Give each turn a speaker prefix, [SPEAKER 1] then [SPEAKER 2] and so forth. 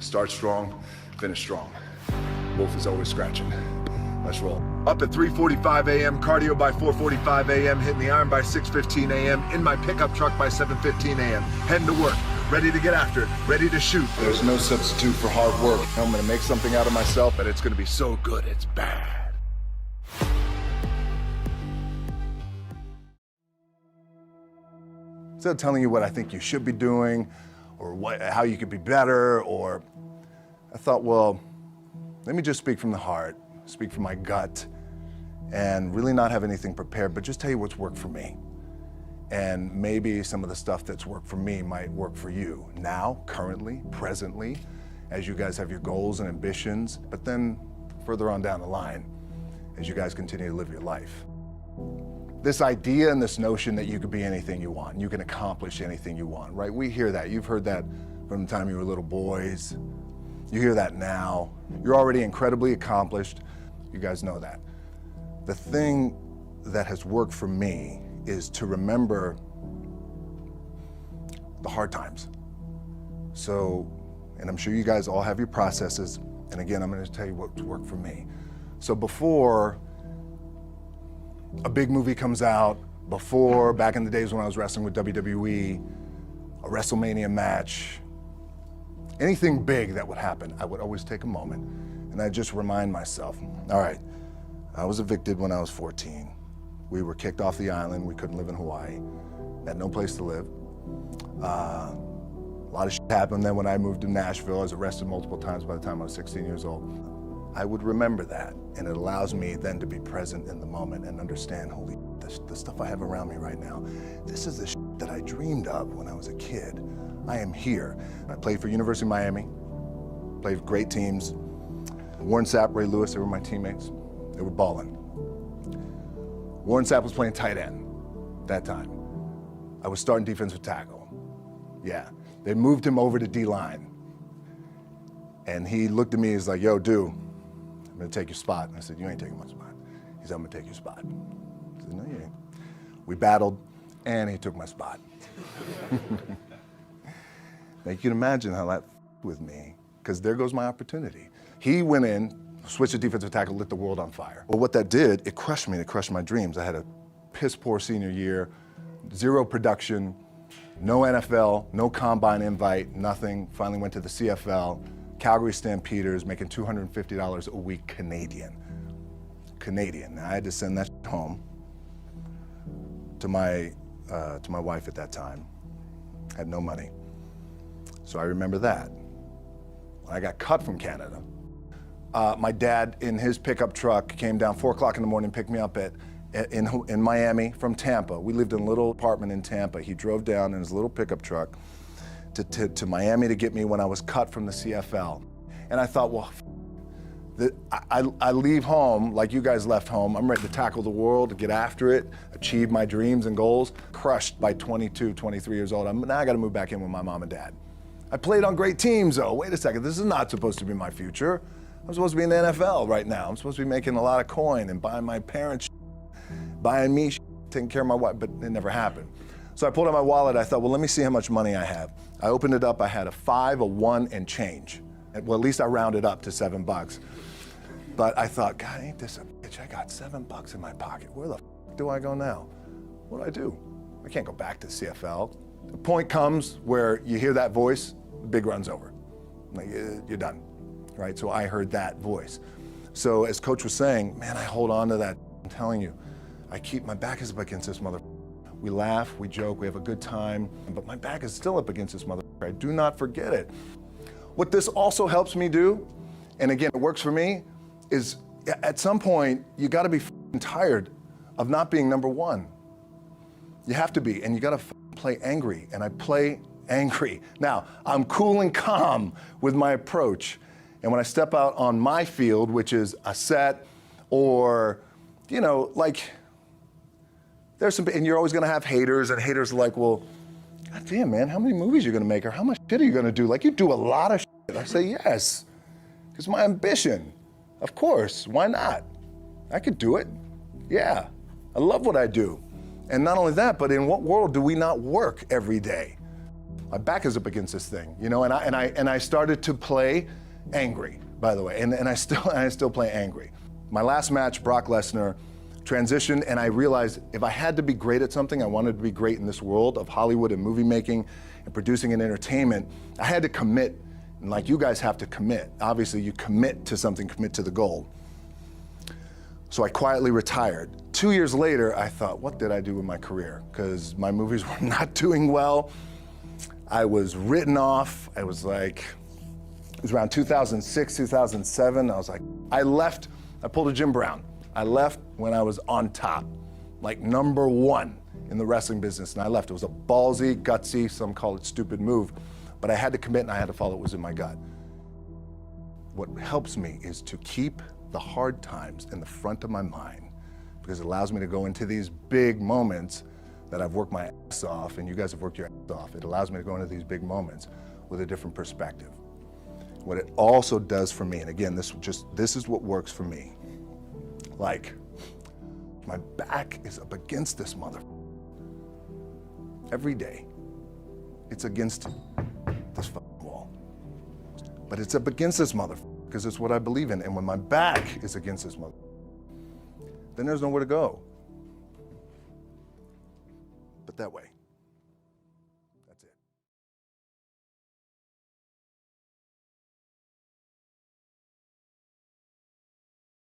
[SPEAKER 1] Start strong, finish strong. Wolf is always scratching. Let's roll. Up at 3:45 a.m., cardio by 4:45 a.m., hitting the iron by 6:15 a.m., in my pickup truck by 7:15 a.m., heading to work, ready to get after it, ready to shoot. There's no substitute for hard work. I'm gonna make something out of myself, but it's gonna be so good, it's bad. Instead of telling you what I think you should be doing, or how you could be better, or I thought, well, let me just speak from the heart, speak from my gut, and really not have anything prepared, but just tell you what's worked for me. And maybe some of the stuff that's worked for me might work for you now, currently, presently, as you guys have your goals and ambitions, but then further on down the line, as you guys continue to live your life. This idea and this notion that you could be anything you want, you can accomplish anything you want, right? We hear that. You've heard that from the time you were little boys. You hear that now. You're already incredibly accomplished. You guys know that. The thing that has worked for me is to remember the hard times. So, and I'm sure you guys all have your processes. And again, I'm going to tell you what's worked for me. So before a big movie comes out, before, back in the days when I was wrestling with WWE, a WrestleMania match, anything big that would happen, I would always take a moment and I'd just remind myself, all right, I was evicted when I was 14. We were kicked off the island. We couldn't live in Hawaii. Had no place to live. A lot of shit happened then when I moved to Nashville. I was arrested multiple times by the time I was 16 years old. I would remember that, and it allows me then to be present in the moment and understand, holy, the stuff I have around me right now, this is the shit that I dreamed of when I was a kid. I am here. I played for University of Miami, played for great teams. Warren Sapp, Ray Lewis, they were my teammates. They were balling. Warren Sapp was playing tight end that time. I was starting defensive tackle. Yeah, they moved him over to D-line. And he looked at me, he's like, yo, dude, I'm gonna take your spot. And I said, you ain't taking my spot. He said, I'm gonna take your spot. I said, no, you ain't. We battled, and he took my spot. Now you can imagine how that with me, because there goes my opportunity. He went in, switched to defensive tackle, lit the world on fire. Well, what that did, it crushed me, it crushed my dreams. I had a piss poor senior year, zero production, no NFL, no combine invite, nothing. Finally went to the CFL, Calgary Stampeders, making $250 a week Canadian. Now I had to send that home to my wife at that time. Had no money. So I remember that. When I got cut from Canada, my dad in his pickup truck came down 4 o'clock in the morning, picked me up in Miami from Tampa. We lived in a little apartment in Tampa. He drove down in his little pickup truck to Miami to get me when I was cut from the CFL. And I thought, well, I leave home like you guys left home. I'm ready to tackle the world, to get after it, achieve my dreams and goals. Crushed by 22, 23 years old. Now I gotta move back in with my mom and dad. I played on great teams though. Wait a second, this is not supposed to be my future. I'm supposed to be in the NFL right now. I'm supposed to be making a lot of coin and buying my parents, buying me, taking care of my wife, but it never happened. So I pulled out my wallet, I thought, well, let me see how much money I have. I opened it up, I had a 5, a 1, and change. Well, at least I rounded up to $7. But I thought, God, ain't this a bitch? I got $7 in my pocket. Where the f do I go now? What do I do? I can't go back to the CFL. The point comes where you hear that voice, the big run's over. Like, you're done, right? So I heard that voice. So as Coach was saying, man, I hold on to that. I'm telling you, I keep my back is up against this mother. We laugh, we joke, we have a good time, but my back is still up against this mother. I do not forget it. What this also helps me do, and again, it works for me, is at some point, you gotta be tired of not being number one. You have to be, and you gotta play angry, and I play angry. Now, I'm cool and calm with my approach, and when I step out on my field, which is a set, or, you know, like, there's some, and you're always gonna have haters, and haters are like, well, God damn, man, how many movies are you gonna make, or how much shit are you gonna do? Like, you do a lot of shit. I say, yes, it's my ambition. Of course, why not? I could do it, yeah. I love what I do. And not only that, but in what world do we not work every day? my back is up against this thing, you know, and I started to play angry, by the way, and I still play angry. My last match, Brock Lesnar, transitioned, and I realized if I had to be great at something, I wanted to be great in this world of Hollywood and movie making and producing and entertainment, I had to commit, and like you guys have to commit. Obviously, you commit to something, commit to the goal. So I quietly retired. 2 years later, I thought, what did I do with my career? Because my movies were not doing well. I was written off. I was like, it was around 2006, 2007. I was like, I left, I pulled a Jim Brown. I left when I was on top, like #1 in the wrestling business, and I left. It was a ballsy, gutsy, some call it stupid move, but I had to commit and I had to follow what was in my gut. What helps me is to keep the hard times in the front of my mind, because it allows me to go into these big moments that I've worked my ass off, and you guys have worked your ass off. It allows me to go into these big moments with a different perspective. What it also does for me, and again, this is what works for me. Like, my back is up against this mother. Every day, it's against this fucking wall. But it's up against this mother, because it's what I believe in. And when my back is against this mother, then there's nowhere to go but that way.